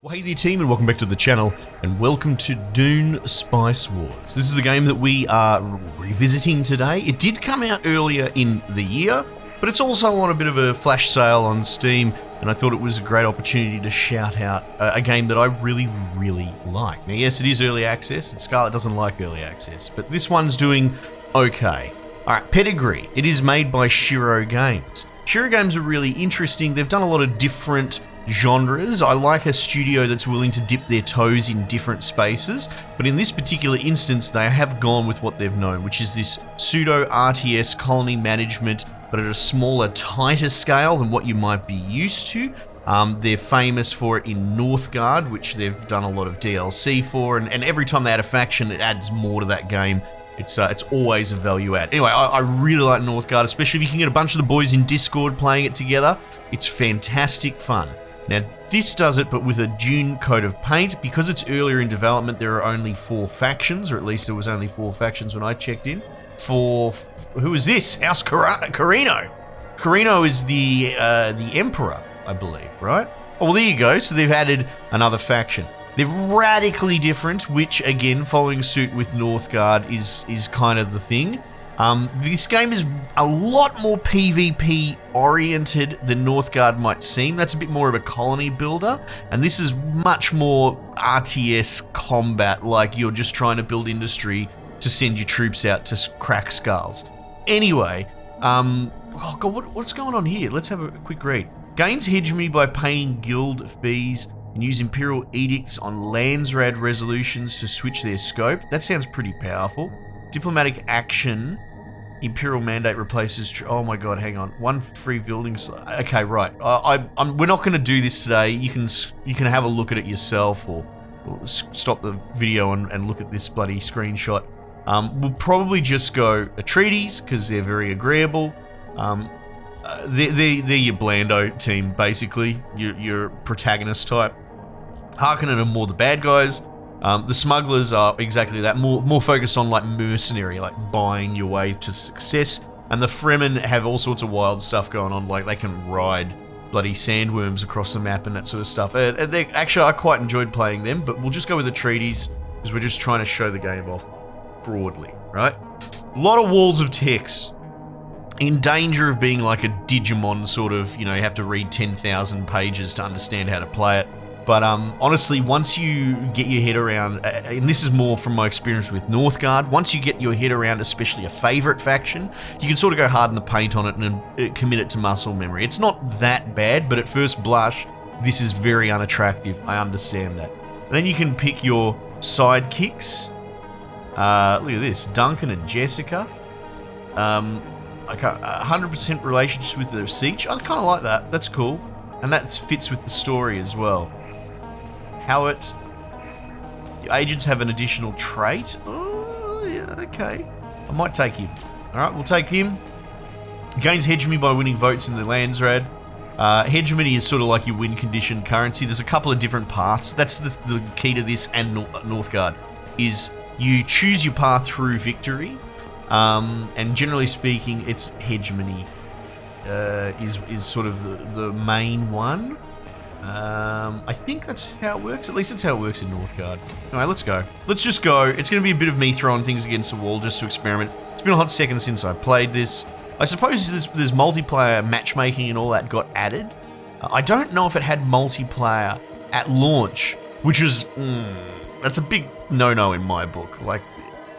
Well, hey there team, and welcome back to the channel, and welcome to Dune Spice Wars. This is a game that we are revisiting today. It did come out earlier in the year, but it's also on a bit of a flash sale on Steam, and I thought it was a great opportunity to shout out a game that I really like. Now yes, it is early access, and Scarlet doesn't like early access, but this one's doing okay. Alright, Pedigree. It is made by Shiro Games. Shiro Games are really interesting. They've done a lot of different genres. I like a studio that's willing to dip their toes in different spaces, but in this particular instance they have gone with what they've known, which is this pseudo RTS colony management, but at a smaller, tighter scale than what you might be used to. They're famous for it in Northgard, which they've done a lot of DLC for, and every time they add a faction it adds more to that game. It's always a value add. Anyway, I really like Northgard, especially if you can get a bunch of the boys in Discord playing it together. It's fantastic fun. Now, this does it, but with a Dune coat of paint. Because it's earlier in development, there are only 4 factions, or at least there was only 4 factions when I checked in. Who is this? House Carino. Carino is the Emperor, I believe, right? Oh, well, there you go. So they've added another faction. They're radically different, which, again, following suit with Northgard is kind of the thing. This game is a lot more PvP oriented than Northgard might seem. That's a bit more of a colony builder, and this is much more RTS combat, like you're just trying to build industry to send your troops out to crack skulls. Anyway, oh god, what's going on here? Let's have a quick read. Gains hegemony by paying guild fees and use Imperial edicts on Landsraad resolutions to switch their scope. That sounds pretty powerful. Diplomatic action. Imperial mandate replaces. Oh my god, hang on. 1 free building. Okay, right. We're not going to do this today. You can have a look at it yourself, or stop the video and look at this bloody screenshot. We'll probably just go a treaties because they're very agreeable. They're your Blando team, basically. Your protagonist type. Harkonnen are more the bad guys. The smugglers are exactly that, more focused on like mercenary, like buying your way to success. And the Fremen have all sorts of wild stuff going on, like they can ride bloody sandworms across the map and that sort of stuff. Actually, I quite enjoyed playing them, but we'll just go with the treaties because we're just trying to show the game off broadly, right? A lot of walls of text. In danger of being like a Digimon sort of, you have to read 10,000 pages to understand how to play it. But honestly, once you get your head around, and this is more from my experience with Northgard, once you get your head around especially a favourite faction, you can sort of go hard in the paint on it and commit it to muscle memory. It's not that bad, but at first blush, this is very unattractive. I understand that. And then you can pick your sidekicks. Look at this, Duncan and Jessica. 100% relationships with the siege. I kind of like that. That's cool. And that fits with the story as well. Howard. Your agents have an additional trait. Oh, yeah, okay. I might take him. Alright, we'll take him. Gains hegemony by winning votes in the Landsraad. Hegemony is sort of like your win condition currency. There's a couple of different paths. That's the key to this and Northgard. Is you choose your path through victory. And generally speaking, it's hegemony is sort of the main one. I think that's how it works. At least that's how it works in Northgard. Alright, let's go. Let's just go. It's going to be a bit of me throwing things against the wall just to experiment. It's been a hot second since I played this. I suppose there's multiplayer matchmaking and all that got added. I don't know if it had multiplayer at launch, which was that's a big no-no in my book. Like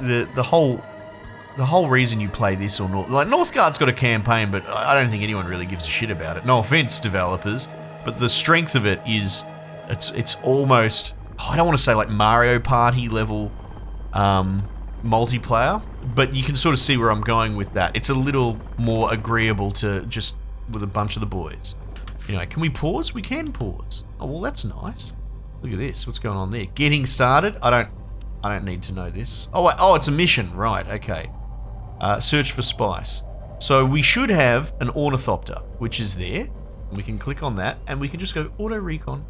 the whole reason you play this or not, like Northgard's got a campaign, but I don't think anyone really gives a shit about it. No offense, developers, but the strength of it is it's almost, I don't want to say like Mario Party level multiplayer, but you can sort of see where I'm going with that. It's a little more agreeable to just with a bunch of the boys. Anyway, can we pause? We can pause. Oh well, that's nice. Look at this. What's going on there? Getting started. I don't need to know this. Oh wait. Oh, it's a mission. Right. Okay. Search for spice. So we should have an ornithopter, which is there. We can click on that, and we can just go auto recon,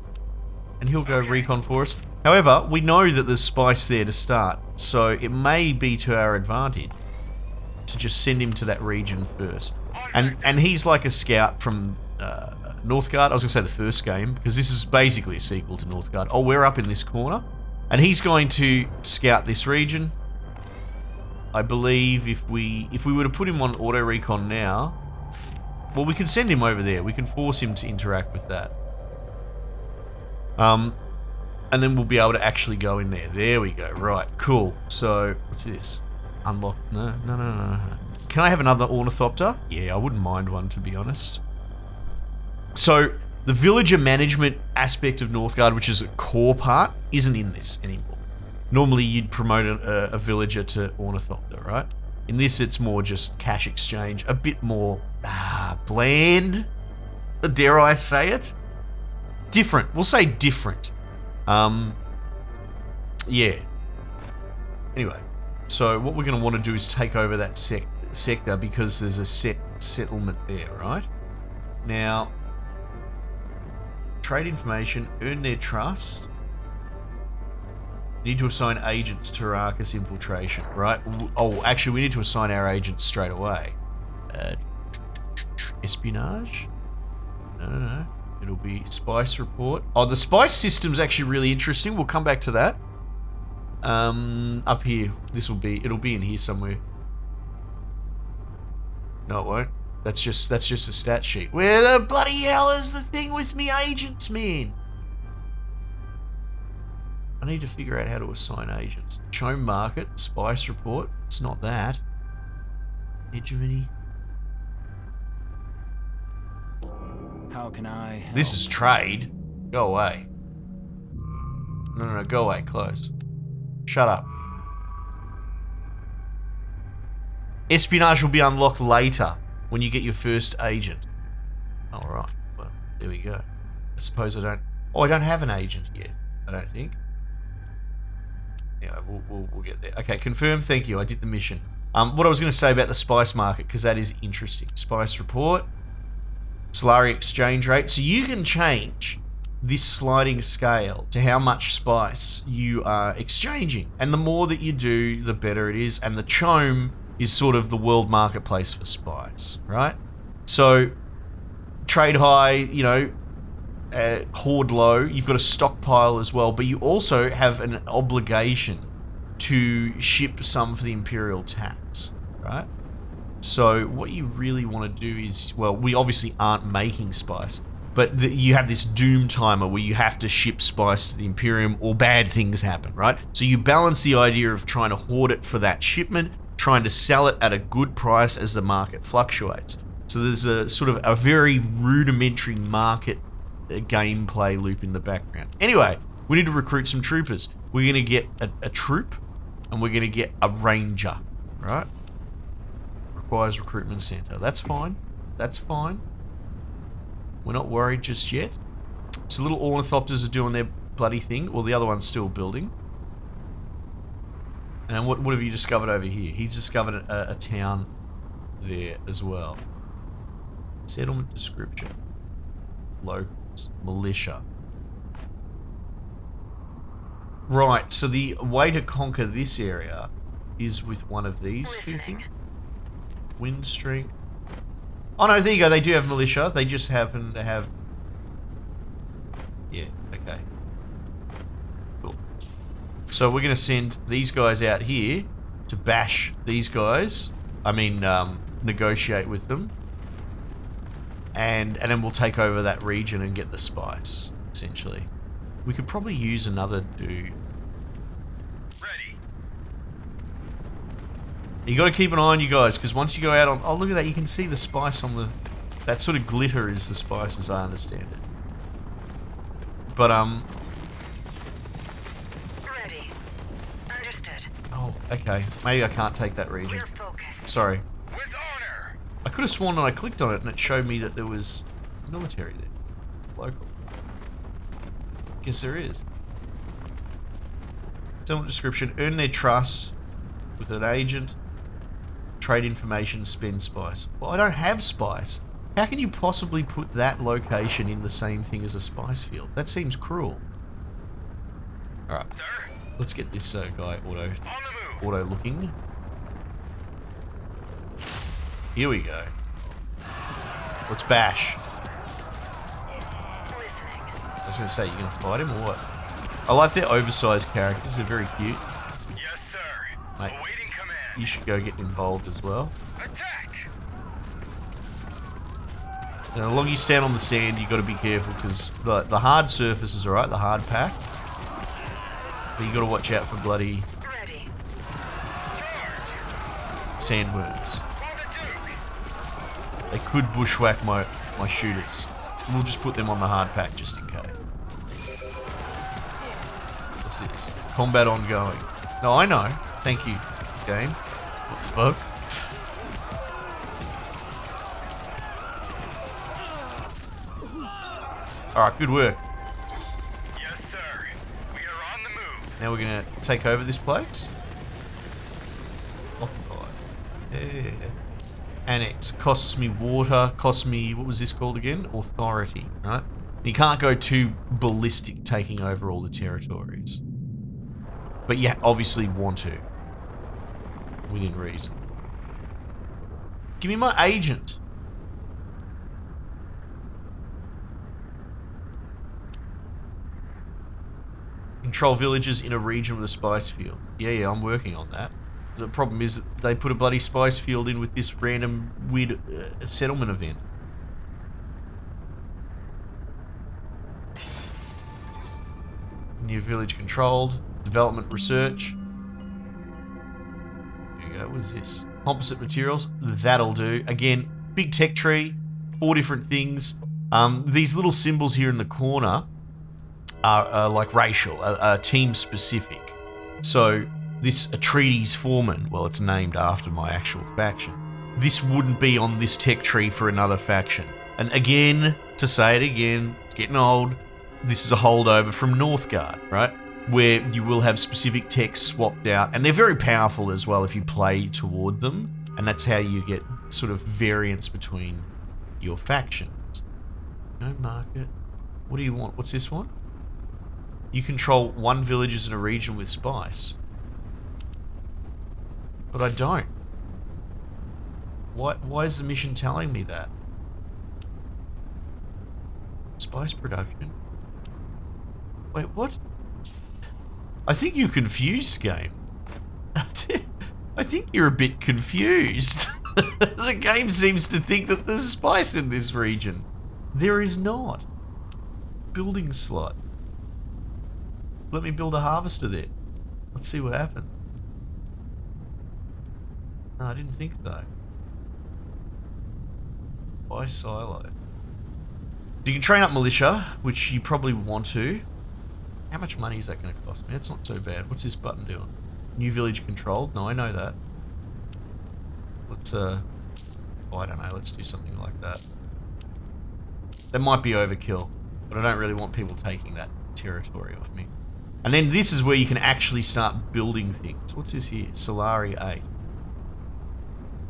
and he'll go recon for us. However, we know that there's spice there to start, so it may be to our advantage to just send him to that region first. And he's like a scout from Northgard. I was going to say the first game, because this is basically a sequel to Northgard. Oh, we're up in this corner. And he's going to scout this region. I believe if we were to put him on auto recon now, well, we can send him over there. We can force him to interact with that. And then we'll be able to actually go in there. There we go. Right, cool. So, what's this? Unlock. No. Can I have another ornithopter? Yeah, I wouldn't mind one, to be honest. So, the villager management aspect of Northgard, which is a core part, isn't in this anymore. Normally, you'd promote a villager to ornithopter, right? In this, it's more just cash exchange, a bit more bland. Dare I say it? Different. We'll say different. Yeah. Anyway, so what we're going to want to do is take over that sector because there's a settlement there, right? Now, trade information, earn their trust. Need to assign agents to Arrakis infiltration, right? Oh, actually, we need to assign our agents straight away. Espionage? No. It'll be spice report. Oh, the spice system's actually really interesting. We'll come back to that. Up here. It'll be in here somewhere. No, it won't. That's just a stat sheet. Where the bloody hell is the thing with me agents, man? I need to figure out how to assign agents. Show market, spice report. It's not that. Hegemony. How can I help? This is trade. Go away. No, go away. Close. Shut up. Espionage will be unlocked later when you get your first agent. Alright. Well, there we go. I suppose I don't... Oh, I don't have an agent yet. I don't think. Yeah, we'll get there. Okay, confirm. Thank you. I did the mission. What I was going to say about the spice market, because that is interesting. Spice report. Solari exchange rate. So you can change this sliding scale to how much spice you are exchanging. And the more that you do, the better it is. And the Chome is sort of the world marketplace for spice, right? So trade high, you know, hoard low. You've got a stockpile as well, but you also have an obligation to ship some for the Imperial tax, right? So what you really want to do is, well, we obviously aren't making spice, but you have this doom timer where you have to ship spice to the Imperium or bad things happen, right? So you balance the idea of trying to hoard it for that shipment, trying to sell it at a good price as the market fluctuates. So there's a sort of a very rudimentary market gameplay loop in the background. Anyway, we need to recruit some troopers. We're going to get a troop, and we're going to get a ranger, right? Requires recruitment center. That's fine. That's fine. We're not worried just yet. So little ornithopters are doing their bloody thing. Well, the other one's still building. And what have you discovered over here? He's discovered a town there as well. Settlement description. Locals. Militia. Right, so the way to conquer this area is with one of these two things. Wind strength. Oh no, there you go, they do have militia. They just happen to have... Yeah, okay. Cool. So we're going to send these guys out here to bash these guys. I mean, negotiate with them. And then we'll take over that region and get the spice, essentially. We could probably use another dude. Ready. You got to keep an eye on you guys, because once you go out on... Oh, look at that. You can see the spice on the... That sort of glitter is the spice, as I understand it. But, Ready. Understood. Oh, okay. Maybe I can't take that region. We're focused. Sorry. With honor. I could have sworn that I clicked on it and it showed me that there was military there. Local. Guess there is. Settlement description. Earn their trust with an agent. Trade information. Spend spice. Well, I don't have spice. How can you possibly put that location in the same thing as a spice field? That seems cruel. Alright. Sir. Let's get this guy On the move. auto looking. Here we go. Let's bash. was going to say, you're going to fight him or what? I like their oversized characters. They're very cute. Yes, sir. Mate, Awaiting command. you should go get involved as well. Attack. And as long as you stand on the sand, you got to be careful because the hard surface is alright, the hard pack. But you got to watch out for bloody Ready. sandworms. On the Duke. They could bushwhack my shooters. We'll just put them on the hard pack just in case. What's this? Combat ongoing. No, I know. Thank you, game. What the fuck? Alright, good work. Yes, sir. We are on the move. Now we're gonna take over this place. Occupy. Yeah. Annex. Costs me water. Costs me, what was this called again? Authority, right? You can't go too ballistic taking over all the territories. But you obviously want to. Within reason. Give me my agent. Control villages in a region with a spice field. Yeah, I'm working on that. The problem is that they put a bloody spice field in with this random weird settlement event. New village controlled. Development research. There you go. What is this? Composite materials. That'll do. Again, big tech tree. 4 different things. These little symbols here in the corner are like racial, team specific. So this Atreides foreman, well, it's named after my actual faction. This wouldn't be on this tech tree for another faction. And again, to say it again, it's getting old. This is a holdover from Northgard, right? Where you will have specific techs swapped out, and they're very powerful as well if you play toward them. And that's how you get sort of variance between your factions. No market. What do you want? What's this one? You control 1 village in a region with spice. But I don't. Why is the mission telling me that? Spice production? Wait, what? I think you're confused, game. I think you're a bit confused. The game seems to think that there's spice in this region. There is not. Building slot. Let me build a harvester there. Let's see what happens. No, I didn't think so. Buy silo. So you can train up militia, which you probably want to. How much money is that going to cost me? It's not so bad. What's this button doing? New village controlled? No, I know that. Let's, oh, I don't know. Let's do something like that. That might be overkill, but I don't really want people taking that territory off me. And then this is where you can actually start building things. What's this here? Solari 8.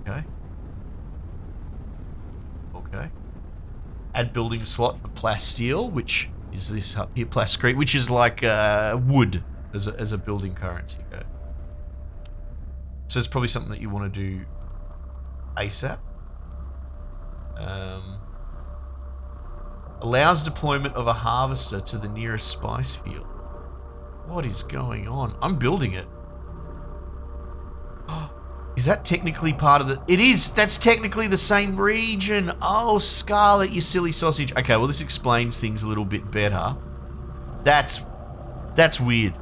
Okay. Okay. Add building slot for plasteel, which is this up here, plascrete, which is like wood as a building currency. Okay. So it's probably something that you want to do ASAP. Allows deployment of a harvester to the nearest spice field. What is going on? I'm building it. Is that technically part of the... It is! That's technically the same region! Oh, Scarlet, you silly sausage. Okay, well, this explains things a little bit better. That's weird.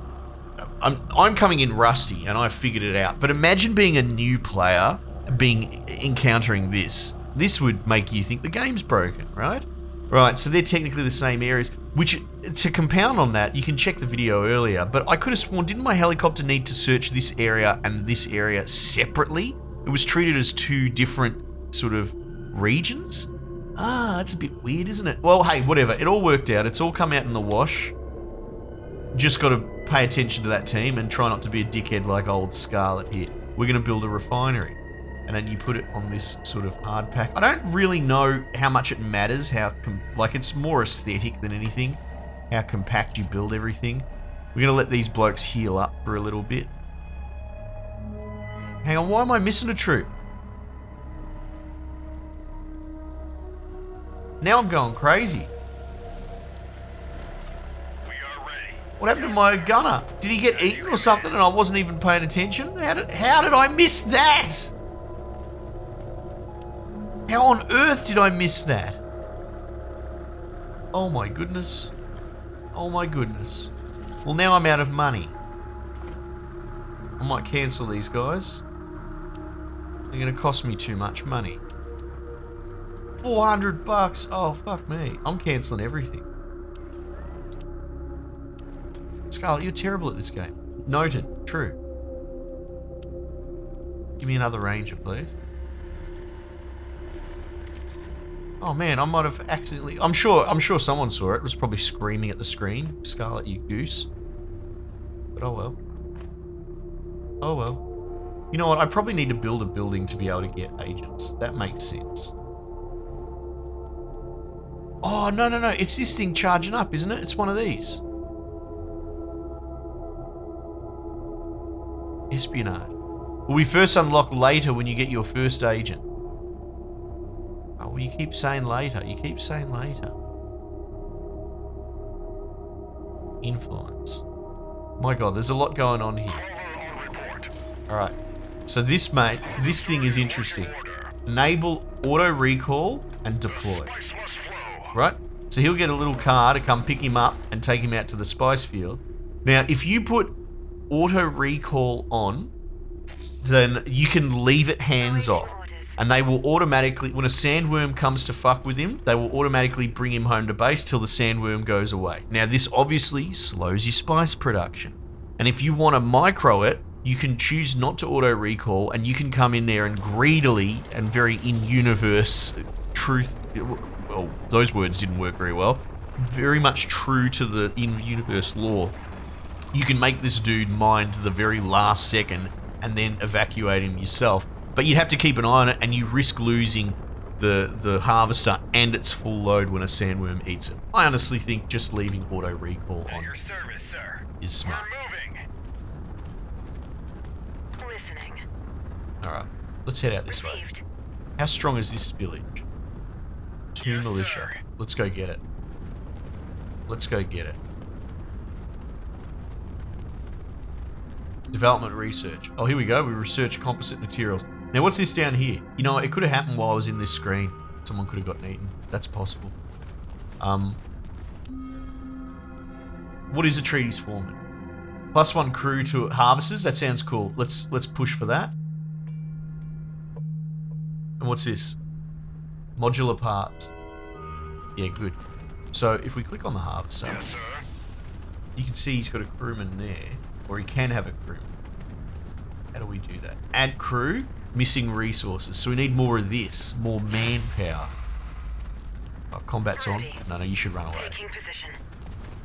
I'm coming in rusty, and I figured it out. But imagine being a new player, encountering this. This would make you think the game's broken, right? Right, so they're technically the same areas, which, to compound on that, you can check the video earlier, but I could have sworn, didn't my helicopter need to search this area and this area separately? It was treated as 2 different sort of regions? Ah, that's a bit weird, isn't it? Well, hey, whatever, it all worked out. It's all come out in the wash. Just got to pay attention to that team and try not to be a dickhead like old Scarlet here. We're going to build a refinery. And then you put it on this sort of hard pack. I don't really know how much it matters, like it's more aesthetic than anything, how compact you build everything. We're going to let these blokes heal up for a little bit. Hang on, why am I missing a troop? Now I'm going crazy. What happened to my gunner? Did he get eaten or something and I wasn't even paying attention? How did I miss that? How on earth did I miss that? Oh my goodness. Oh my goodness. Well, now I'm out of money. I might cancel these guys. They're going to cost me too much money. $400. Oh, fuck me. I'm cancelling everything. Scarlet, you're terrible at this game. Noted. True. Give me another ranger, please. Oh man, I might have accidentally... I'm sure someone saw it. It was probably screaming at the screen. Scarlet, you goose. But oh well. Oh well. You know what? I probably need to build a building to be able to get agents. That makes sense. Oh, no. It's this thing charging up, isn't it? It's one of these. Espionage. Will we first unlock later when you get your first agent? Oh, well, you keep saying later. You keep saying later. Influence. My god, there's a lot going on here. Alright. So this thing is interesting. Enable auto recall and deploy. Right? So he'll get a little car to come pick him up and take him out to the spice field. Now, if you put auto recall on, then you can leave it hands off. And they will automatically, when a sandworm comes to fuck with him, they will automatically bring him home to base till the sandworm goes away. Now, this obviously slows your spice production. And if you want to micro it, you can choose not to auto recall and you can come in there and greedily and very in-universe truth, well, those words didn't work very well, very much true to the in-universe lore. You can make this dude mine to the very last second and then evacuate him yourself. But you'd have to keep an eye on it, and you risk losing the harvester and its full load when a sandworm eats it. I honestly think just leaving auto recall on your service, sir. is smart. We're moving. Listening. Alright, let's head out this way. Received. How strong is this village? 2 Yes, militia. sir. Let's go get it. Let's go get it. Development research. Oh, here we go. We research composite materials. Now, what's this down here? You know, it could have happened while I was in this screen. Someone could have gotten eaten. That's possible. What is a treaty's foreman? +1 crew to harvesters. That sounds cool. Let's push for that. And what's this? Modular parts. Yeah, good. So if we click on the harvester, Yes, sir. you can see he's got a crewman there, or he can have a crewman. How do we do that? Add crew, missing resources. So we need more of this, more manpower. Oh, combat's on. No, you should run away. Taking position.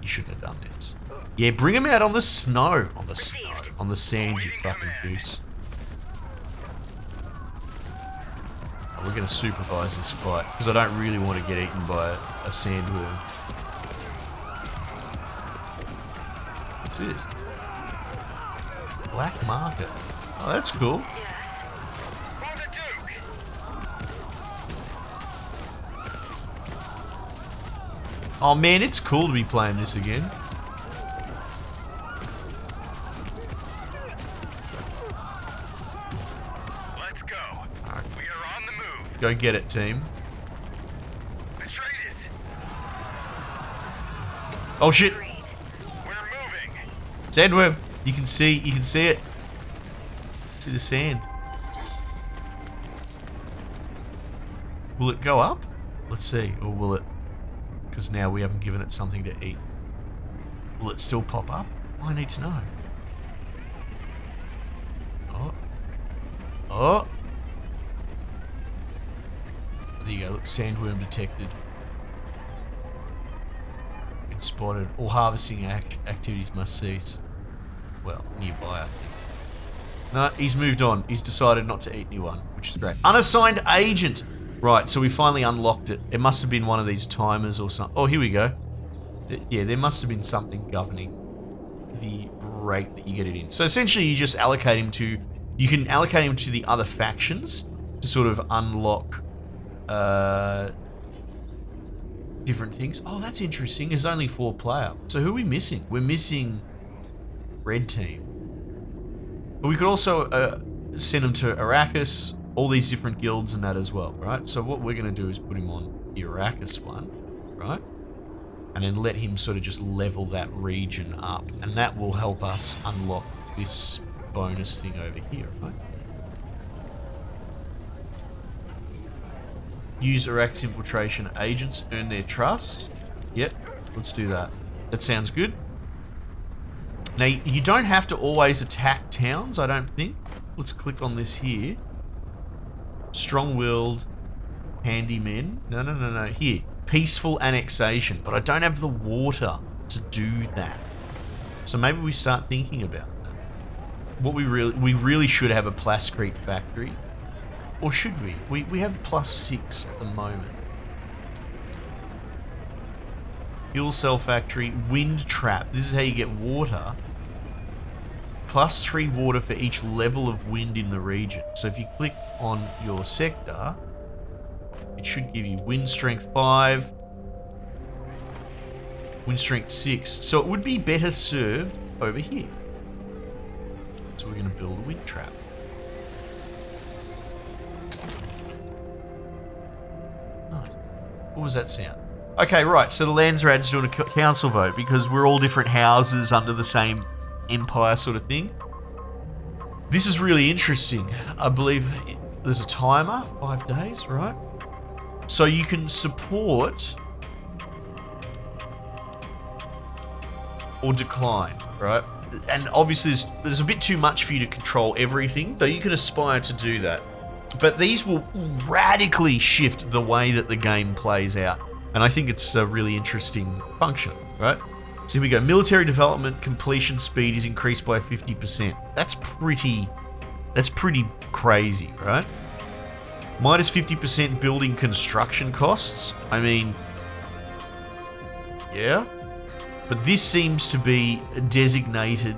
You shouldn't have done this. Yeah, bring him out on the snow. On the snow. Received. On the sand, you fucking goose. Oh, we're going to supervise this fight, because I don't really want to get eaten by a sandworm. What's this? Black market. Oh, that's cool. Yes. For the Duke. Oh man, it's cool to be playing this again. Let's go. Alright. We are on the move. Go get it, team. Atreides. Oh shit! Agreed. We're moving. Sandworm! You can see it. See the sand. Will it go up? Let's see. Or will it... Because now we haven't given it something to eat. Will it still pop up? I need to know. Oh. Oh! There you go. Look, sandworm detected. Been spotted. All harvesting activities must cease. Well, nearby, I think. No, he's moved on. He's decided not to eat anyone, which is great. Unassigned agent! Right, so we finally unlocked it. It must have been one of these timers or something. Oh, here we go. Yeah, there must have been something governing the rate that you get it in. So essentially, you just allocate him to... You can allocate him to the other factions to sort of unlock... different things. Oh, that's interesting. There's only 4 player. So who are we missing? We're missing red team. But we could also send them to Arrakis, all these different guilds and that as well, right? So what we're going to do is put him on the Arrakis one, right? And then let him sort of just level that region up. And that will help us unlock this bonus thing over here, right? Use Arrakis infiltration agents, earn their trust. Yep, let's do that. That sounds good. Now, you don't have to always attack towns, I don't think. Let's click on this here. Strong-willed, handymen. No. Here, peaceful annexation. But I don't have the water to do that. So maybe we start thinking about that. What we really should have a plascrete factory. Or should we? We have +6 at the moment. Fuel cell factory, wind trap. This is how you get water. +3 water for each level of wind in the region. So if you click on your sector, it should give you wind strength 5, wind strength 6. So it would be better served over here. So we're going to build a wind trap. What was that sound? Okay, right, so the Landsraad's doing a council vote because we're all different houses under the same empire sort of thing. This is really interesting. I believe there's a timer, 5 days, right? So you can support or decline, right? And obviously there's a bit too much for you to control everything, though you can aspire to do that. But these will radically shift the way that the game plays out. And I think it's a really interesting function, right? So here we go. Military development completion speed is increased by 50%. That's pretty crazy, right? Minus 50% building construction costs. I mean, yeah. But this seems to be designated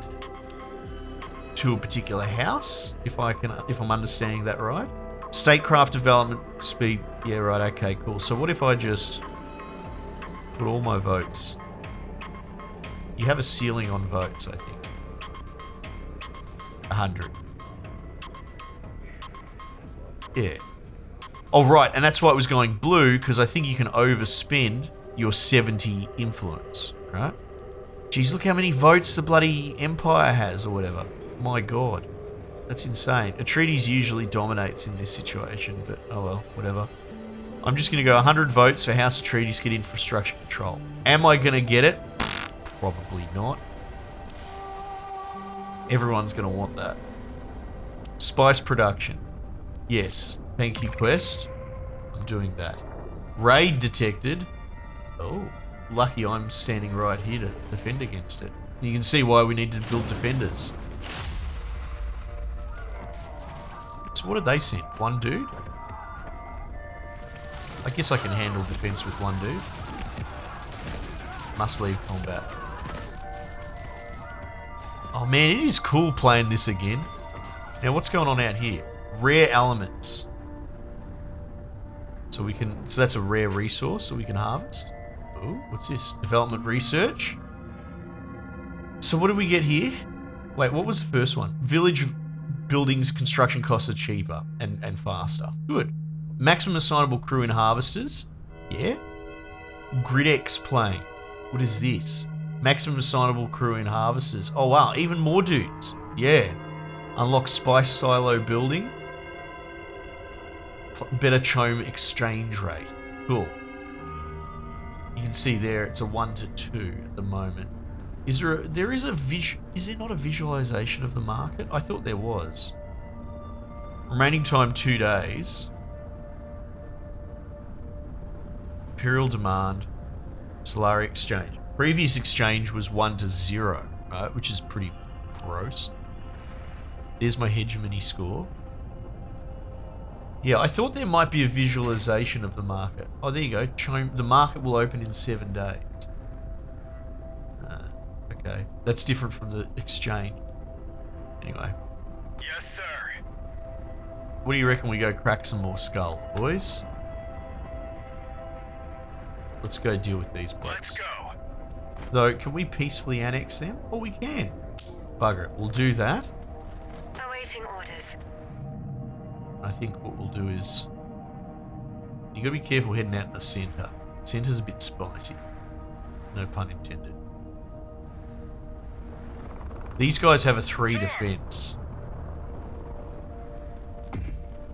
to a particular house, if I'm understanding that right. Statecraft development speed. Yeah, right. Okay, cool. So what if I just put all my votes? You have a ceiling on votes, I think. 100. Yeah. Oh, right. And that's why it was going blue, because I think you can overspend your 70 influence, right? Geez, look how many votes the bloody Empire has or whatever. My God. That's insane. Atreides usually dominates in this situation, but oh well, whatever. I'm just going to go 100 votes for House Atreides get infrastructure control. Am I going to get it? Probably not. Everyone's going to want that. Spice production. Yes. Thank you, Quest. I'm doing that. Raid detected. Oh, lucky I'm standing right here to defend against it. You can see why we need to build defenders. So what did they send? One dude? I guess I can handle defense with one dude. Must leave combat. Oh man, it is cool playing this again. Now what's going on out here? Rare elements. So that's a rare resource that we can harvest. Oh, what's this? Development research. So what did we get here? Wait, what was the first one? Village buildings construction costs are cheaper and faster. Good. Maximum assignable crew and harvesters. Yeah. Grid-X plane. What is this? Maximum assignable crew and harvesters. Oh wow, even more dudes. Yeah. Unlock spice silo building. Better chome exchange rate. Cool. You can see there it's a 1 to 2 at the moment. Is there not a visualization of the market? I thought there was. Remaining time 2 days. Imperial demand. Solari exchange. Previous exchange was 1 to 0, right? Which is pretty gross. There's my hegemony score. Yeah, I thought there might be a visualization of the market. Oh, there you go. The market will open in 7 days. Okay, that's different from the exchange. Anyway. Yes, sir. What do you reckon we go crack some more skulls, boys? let's go deal with these Let's blokes. go. Though, can we peacefully annex them? Oh, we can. Bugger it. We'll do that. Awaiting orders. I think what we'll do is... You gotta be careful heading out in the center. Center's a bit spicy. No pun intended. These guys have a 3 defense.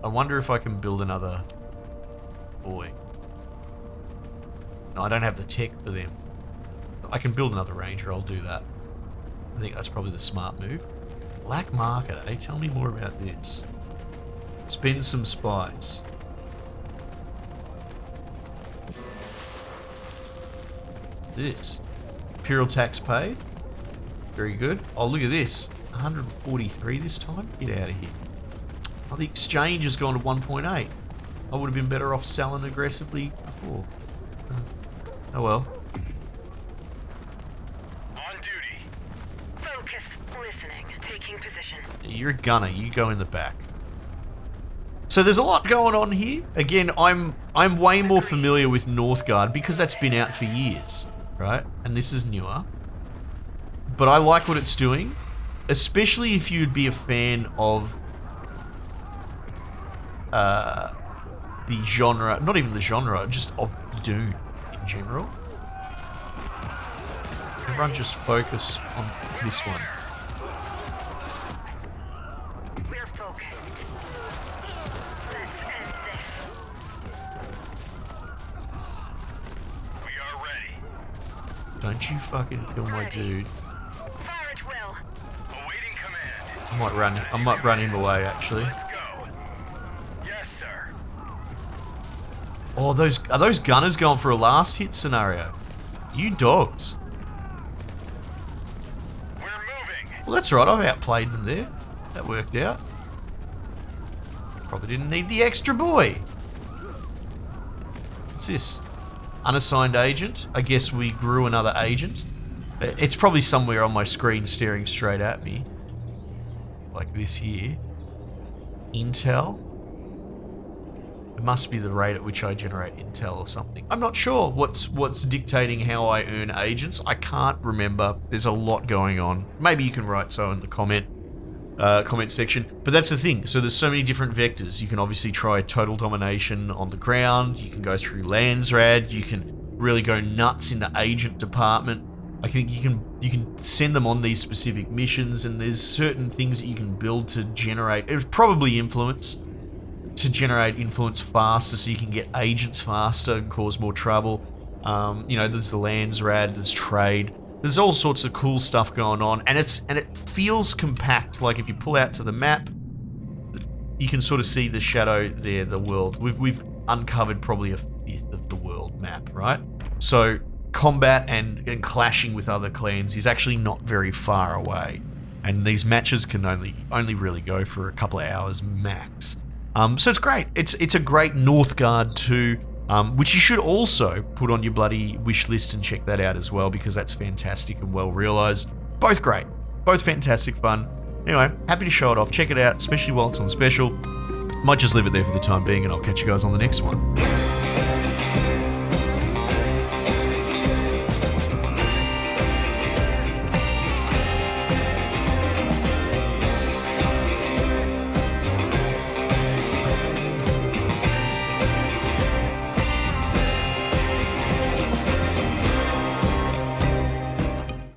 I wonder if I can build another boy. No, I don't have the tech for them. I can build another ranger, I'll do that. I think that's probably the smart move. Black market, eh? Tell me more about this. Spend some spice. This. Imperial tax paid. Very good. Oh, look at this. 143 this time? Get out of here. Oh, the exchange has gone to 1.8. I would have been better off selling aggressively before. Oh well. On duty. Focus. Listening. Taking position. You're a gunner. You go in the back. So there's a lot going on here. Again, I'm way more familiar with Northgard because that's been out for years, right? And this is newer. But I like what it's doing, especially if you'd be a fan of the genre, not even the genre, just of Dune in general. Everyone just focus on this one. We're focused. Let's end this. We are ready. Don't you fucking kill my dude. Fire at will. Awaiting command. I might run him away actually. Let's go. Yes, sir. Oh, are those gunners going for a last hit scenario? You dogs. We're moving. Well, that's right. I've outplayed them there. That worked out. Probably didn't need the extra boy. What's this? Unassigned agent. I guess we grew another agent. It's probably somewhere on my screen staring straight at me. Like this here. Intel. It must be the rate at which I generate intel or something. I'm not sure what's dictating how I earn agents. I can't remember. There's a lot going on. Maybe you can write so in the comment section. But that's the thing. So there's so many different vectors. You can obviously try total domination on the ground. You can go through Landsraad. You can really go nuts in the agent department. I think you can send them on these specific missions, and there's certain things that you can build to generate. It was probably influence. To generate influence faster so you can get agents faster and cause more trouble. You know, there's the Landsraad, there's trade. There's all sorts of cool stuff going on, and it feels compact. Like if you pull out to the map, you can sort of see the shadow there, the world. We've uncovered probably a fifth of the world map, right? So combat and clashing with other clans is actually not very far away. And these matches can only really go for a couple of hours max. So it's great. It's a great Northgard 2, which you should also put on your bloody wish list and check that out as well, because that's fantastic and well realized. Both great. Both fantastic fun. Anyway, happy to show it off. Check it out, especially while it's on special. Might just leave it there for the time being, and I'll catch you guys on the next one.